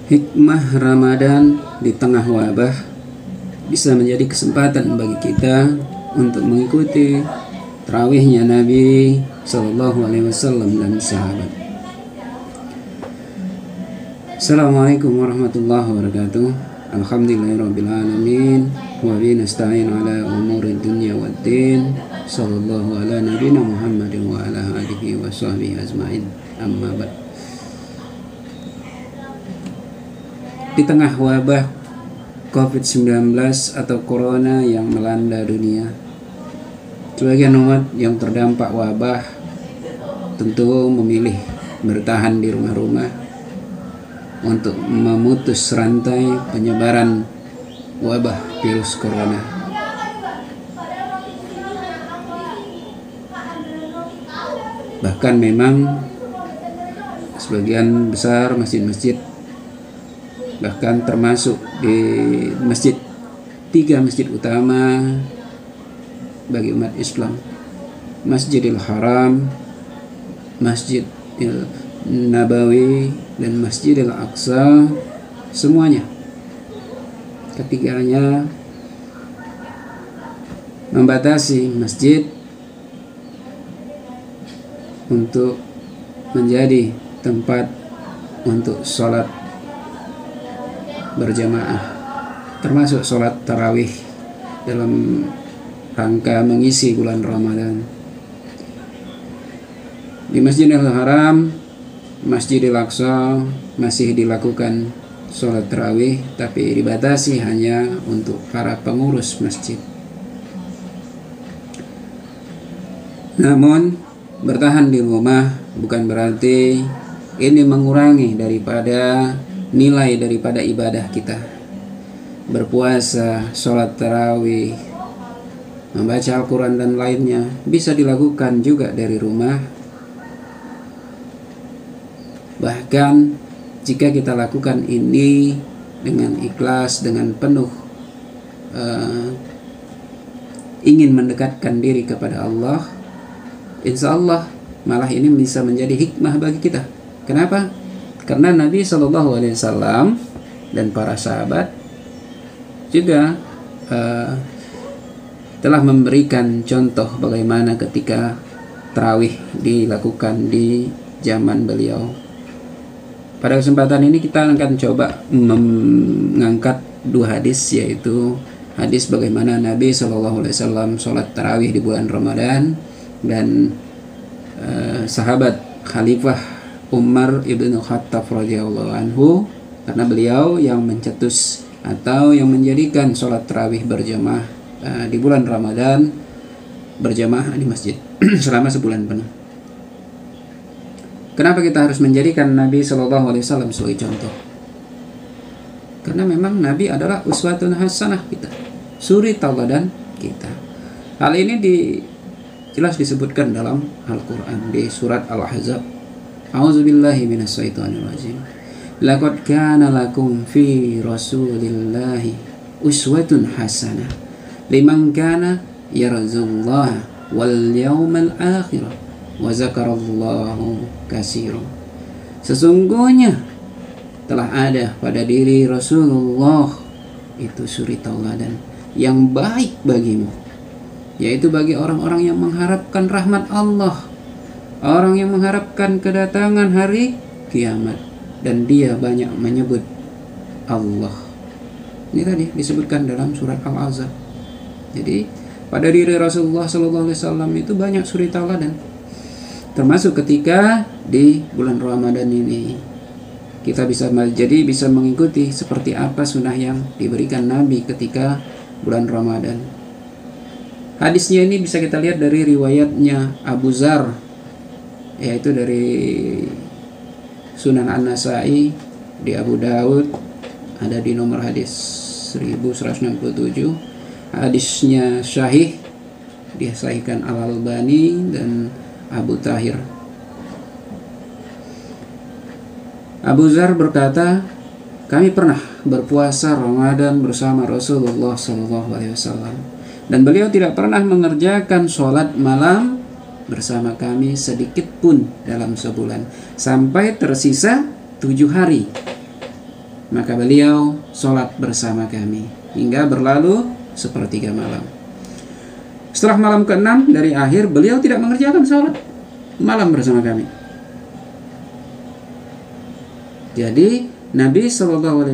Hikmah Ramadan di tengah wabah bisa menjadi kesempatan bagi kita untuk mengikuti tarawihnya Nabi Sallallahu Alaihi Wasallam dan sahabat. Assalamualaikum warahmatullahi wabarakatuh. Alhamdulillahirrabbilalamin. Wa bihi nasta'in ala umuri dunya waddin. Sallallahu ala nabiyina Muhammadin wa ala alihi wa sahbihi ajma'in. Amma ba'd. Di tengah wabah COVID-19 atau Corona yang melanda dunia, sebagian umat yang terdampak wabah tentu memilih bertahan di rumah-rumah untuk memutus rantai penyebaran wabah virus Corona. Bahkan memang sebagian besar masjid-masjid, bahkan termasuk di tiga masjid utama bagi umat Islam, Masjidil Haram, Masjidil Nabawi, dan Masjidil Aqsa, semuanya ketiganya membatasi masjid untuk menjadi tempat untuk sholat berjamaah, termasuk sholat tarawih dalam rangka mengisi bulan Ramadan. Di Masjidil Haram, Masjidil Aqsa masih dilakukan sholat tarawih, tapi dibatasi hanya untuk para pengurus masjid. Namun bertahan di rumah bukan berarti ini mengurangi daripada nilai daripada ibadah kita. Berpuasa, sholat tarawih, membaca Al-Quran dan lainnya bisa dilakukan juga dari rumah. Bahkan jika kita lakukan ini dengan ikhlas, dengan penuh ingin mendekatkan diri kepada Allah, insya Allah malah ini bisa menjadi hikmah bagi kita. Kenapa? Karena Nabi Shallallahu Alaihi Wasallam dan para sahabat juga telah memberikan contoh bagaimana ketika tarawih dilakukan di zaman beliau. Pada kesempatan ini kita akan coba mengangkat dua hadis, yaitu hadis bagaimana Nabi Shallallahu Alaihi Wasallam sholat tarawih di bulan Ramadan, dan sahabat Khalifah Umar ibn Khattab radhiyallahu anhu, karena beliau yang mencetus atau yang menjadikan sholat tarawih berjamaah di bulan Ramadan berjamaah di masjid selama sebulan penuh. Kenapa kita harus menjadikan Nabi Shallallahu Alaihi Wasallam sebagai contoh? Karena memang Nabi adalah uswatun hasanah kita, suri tauladan kita. Hal ini jelas disebutkan dalam Al-Quran di surat Al-Ahzab. A'udzubillahi minasyaitonirrajim. Laqad kana lakum fi Rasulillahi uswatun hasanah liman kana yarjullaha wal yawmal akhir wa zakarallahu katsiran. Sesungguhnya telah ada pada diri Rasulullah itu suri tauladan yang baik bagimu, yaitu bagi orang-orang yang mengharapkan rahmat Allah, orang yang mengharapkan kedatangan hari kiamat, dan dia banyak menyebut Allah. Ini tadi disebutkan dalam surat Al-Ahzab. Jadi pada diri Rasulullah SAW itu banyak suri tauladan, termasuk ketika di bulan Ramadan ini kita bisa mengikuti seperti apa sunnah yang diberikan Nabi ketika bulan Ramadan. Hadisnya ini bisa kita lihat dari riwayatnya Abu Dzar, yaitu dari Sunan An-Nasai, di Abu Daud ada di nomor hadis 1167. Hadisnya sahih, disahihkan Al-Albani dan Abu Tahir. Abu Dzar berkata, kami pernah berpuasa Ramadan bersama Rasulullah SAW, dan beliau tidak pernah mengerjakan sholat malam bersama kami sedikit pun dalam sebulan, sampai tersisa 7 hari. maka beliau sholat bersama kami hingga berlalu sepertiga malam. Setelah malam ke-6 dari akhir, beliau tidak mengerjakan sholat malam bersama kami. Jadi Nabi SAW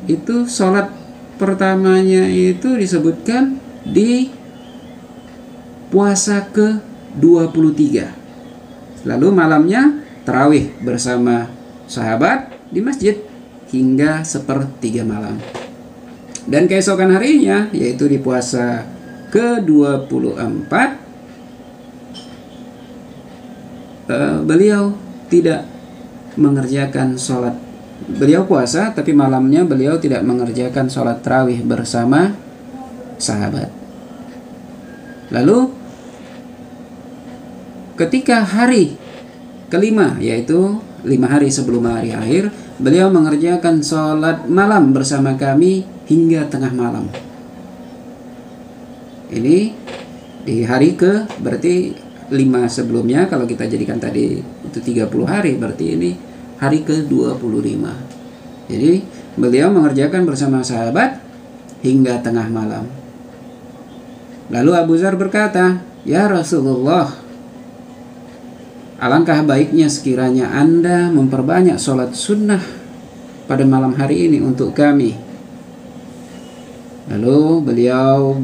itu sholat pertamanya itu disebutkan di puasa ke-23. Lalu malamnya tarawih bersama sahabat di masjid hingga sepertiga malam. Dan keesokan harinya, yaitu di puasa ke-24, beliau tidak mengerjakan sholat. Beliau puasa, tapi malamnya beliau tidak mengerjakan sholat tarawih bersama sahabat. Lalu ketika hari kelima, yaitu 5 hari sebelum hari akhir, beliau mengerjakan sholat malam bersama kami hingga tengah malam. Ini di hari ke, berarti 5 sebelumnya, kalau kita jadikan tadi itu 30 hari, berarti ini hari ke-25. Jadi beliau mengerjakan bersama sahabat hingga tengah malam. Lalu Abu Dzar berkata, "Ya Rasulullah, alangkah baiknya sekiranya Anda memperbanyak sholat sunnah pada malam hari ini untuk kami." Lalu beliau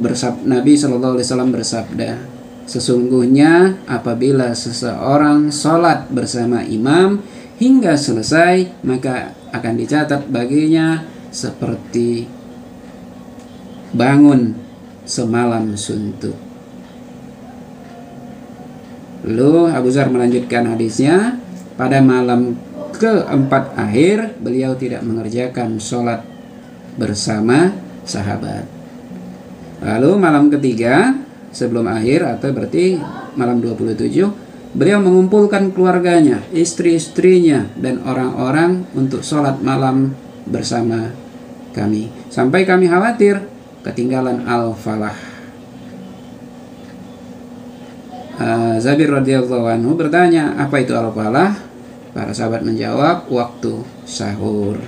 Nabi SAW bersabda, "Sesungguhnya apabila seseorang sholat bersama imam hingga selesai, maka akan dicatat baginya seperti bangun semalam suntuk." Lalu Abu Dzar melanjutkan hadisnya, pada malam ke-4 akhir beliau tidak mengerjakan sholat bersama sahabat. Lalu malam ketiga sebelum akhir, atau berarti malam 27, beliau mengumpulkan keluarganya, istri-istrinya, dan orang-orang untuk sholat malam bersama kami, sampai kami khawatir ketinggalan al-falah. Zabir radhiyallahu anhu bertanya, "Apa itu al-falah?" Para sahabat menjawab, "Waktu sahur."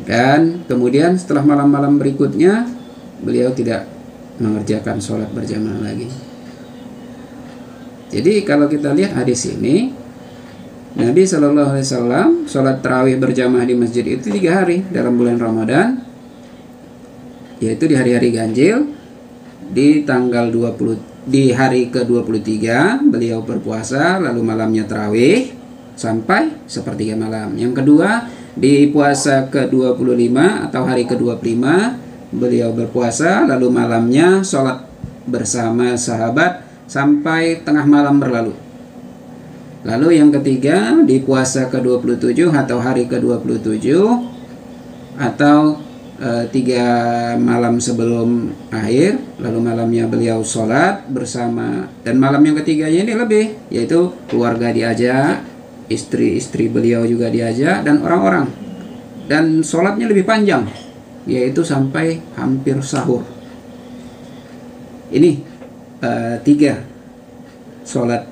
Dan kemudian setelah malam-malam berikutnya, beliau tidak mengerjakan sholat berjamaah lagi. Jadi kalau kita lihat hadis ini, Nabi SAW sholat tarawih berjamaah di masjid itu 3 hari dalam bulan Ramadan, yaitu di hari-hari ganjil. Di tanggal 20, di hari ke-23 beliau berpuasa, lalu malamnya tarawih sampai sepertiga malam. Yang kedua, di puasa ke-25 atau hari ke-25 beliau berpuasa, lalu malamnya sholat bersama sahabat sampai tengah malam berlalu. Lalu yang ketiga, di puasa ke-27 atau hari ke-27 atau 3 malam sebelum akhir, lalu malamnya beliau sholat bersama. Dan malam yang ketiganya ini lebih, yaitu keluarga diajak, istri-istri beliau juga diajak, dan orang-orang. Dan sholatnya lebih panjang, yaitu sampai hampir sahur. Ini 3 sholat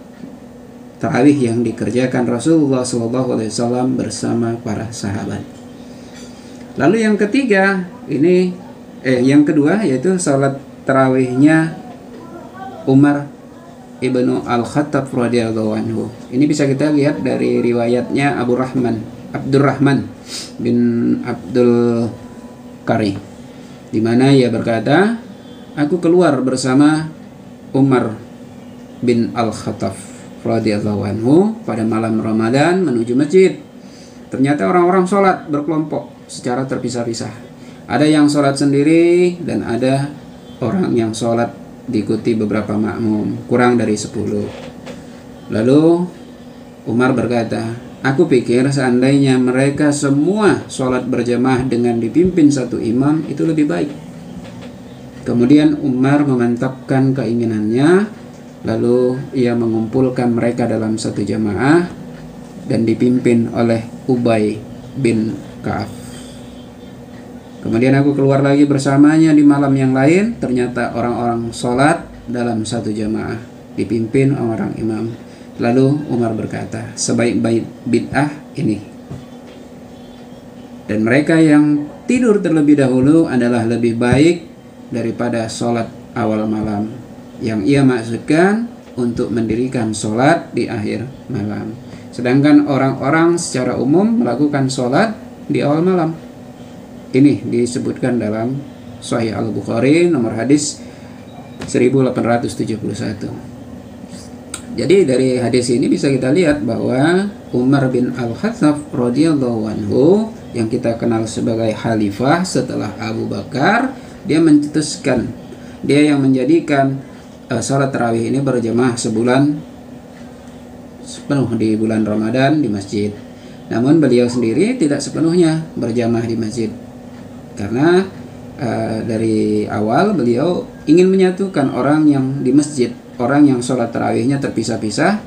tarawih yang dikerjakan Rasulullah SAW bersama para sahabat. Lalu yang ketiga, yang kedua, yaitu sholat tarawihnya Umar ibnu Al-Khattab radhiyallahu anhu. Ini bisa kita lihat dari riwayatnya Abdurrahman bin Abdul Qari, di mana ia berkata, "Aku keluar bersama Umar bin Al-Khattab radhiyallahu anhu pada malam Ramadan menuju masjid. Ternyata orang-orang sholat berkelompok secara terpisah-pisah. Ada yang sholat sendiri dan ada orang yang sholat diikuti beberapa makmum, kurang dari 10. Lalu Umar berkata, "Aku pikir seandainya mereka semua sholat berjamaah dengan dipimpin satu imam, itu lebih baik." Kemudian Umar memantapkan keinginannya, lalu ia mengumpulkan mereka dalam satu jamaah dan dipimpin oleh Ubay bin Ka'ab. Kemudian aku keluar lagi bersamanya di malam yang lain. Ternyata orang-orang sholat dalam satu jamaah dipimpin orang imam. Lalu Umar berkata, "Sebaik-baik bid'ah ini." Dan mereka yang tidur terlebih dahulu adalah lebih baik daripada sholat awal malam, yang ia maksudkan untuk mendirikan sholat di akhir malam. Sedangkan orang-orang secara umum melakukan sholat di awal malam. Ini disebutkan dalam Sahih Al-Bukhari nomor hadis 1871. Jadi dari hadis ini bisa kita lihat bahwa Umar bin Al-Khattab radhiyallahu anhu, yang kita kenal sebagai khalifah setelah Abu Bakar, dia mencetuskan, dia yang menjadikan salat tarawih ini berjamaah sebulan sepenuh di bulan Ramadan di masjid. Namun beliau sendiri tidak sepenuhnya berjamaah di masjid, karena dari awal beliau ingin menyatukan orang yang di masjid, orang yang sholat tarawihnya terpisah-pisah,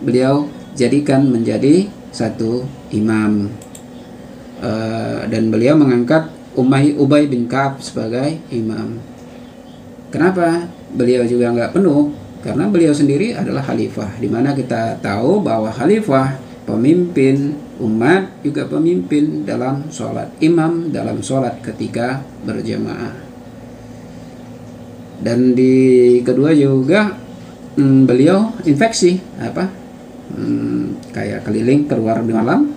beliau jadikan menjadi satu imam. Dan beliau mengangkat Ubay bin Ka'ab sebagai imam. Kenapa beliau juga nggak penuh? Karena beliau sendiri adalah khalifah, di mana kita tahu bahwa khalifah, pemimpin umat, juga pemimpin dalam sholat, imam dalam sholat ketika berjamaah. Dan di kedua juga beliau infeksi kayak keliling keluar di malam,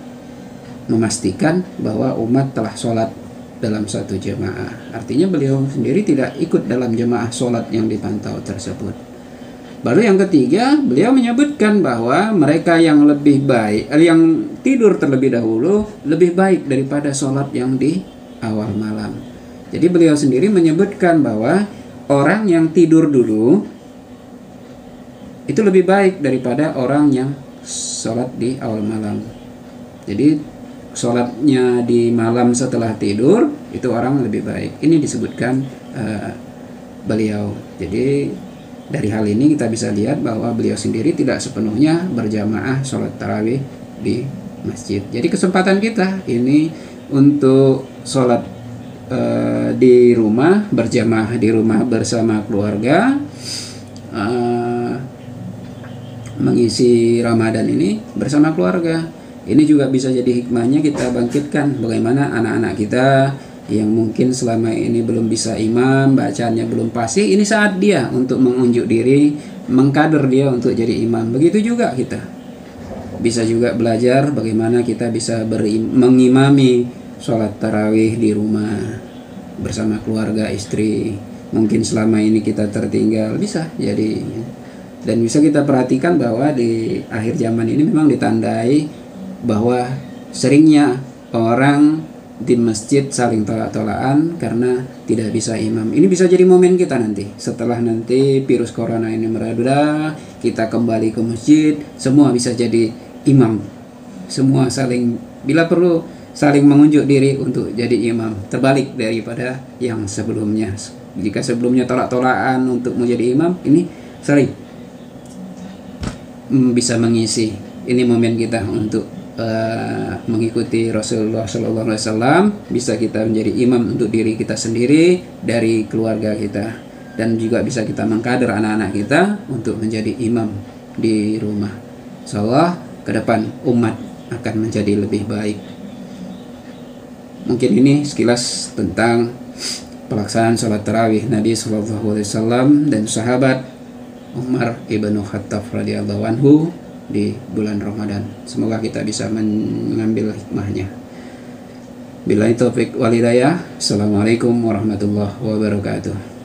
memastikan bahwa umat telah sholat dalam satu jamaah. Artinya beliau sendiri tidak ikut dalam jamaah sholat yang dipantau tersebut. Baru yang ketiga, beliau menyebutkan bahwa mereka yang lebih baik, yang tidur terlebih dahulu, lebih baik daripada sholat yang di awal malam. Jadi beliau sendiri menyebutkan bahwa orang yang tidur dulu itu lebih baik daripada orang yang sholat di awal malam. Jadi sholatnya di malam setelah tidur itu orang lebih baik. Ini disebutkan beliau. Jadi dari hal ini kita bisa lihat bahwa beliau sendiri tidak sepenuhnya berjamaah sholat tarawih di masjid. Jadi kesempatan kita ini untuk sholat di rumah, berjamaah di rumah bersama keluarga, mengisi Ramadan ini bersama keluarga. Ini juga bisa jadi hikmahnya kita bangkitkan bagaimana anak-anak kita yang mungkin selama ini belum bisa imam, bacaannya belum fasih, ini saat dia untuk mengunjuk diri, mengkader dia untuk jadi imam. Begitu juga kita bisa juga belajar bagaimana kita bisa mengimami sholat tarawih di rumah bersama keluarga, istri. Mungkin selama ini kita tertinggal, bisa jadi. Dan bisa kita perhatikan bahwa di akhir zaman ini memang ditandai bahwa seringnya orang di masjid saling tolak-tolakan karena tidak bisa imam. Ini bisa jadi momen kita nanti, setelah nanti virus corona ini mereda, kita kembali ke masjid, semua bisa jadi imam. Semua saling, bila perlu, saling mengunjuk diri untuk jadi imam, terbalik daripada yang sebelumnya. Jika sebelumnya tolak-tolakan untuk menjadi imam, ini sering bisa mengisi. Ini momen kita untuk mengikuti Rasulullah SAW. Bisa kita menjadi imam untuk diri kita sendiri, dari keluarga kita, dan juga bisa kita mengkader anak-anak kita untuk menjadi imam di rumah. Insyaallah ke depan umat akan menjadi lebih baik. Mungkin ini sekilas tentang pelaksanaan sholat tarawih Nabi SAW dan sahabat Umar ibnu Khattab radhiyallahu anhu di bulan Ramadan. Semoga kita bisa mengambil hikmahnya. Billahi taufik wal hidayah. Assalamualaikum warahmatullahi wabarakatuh.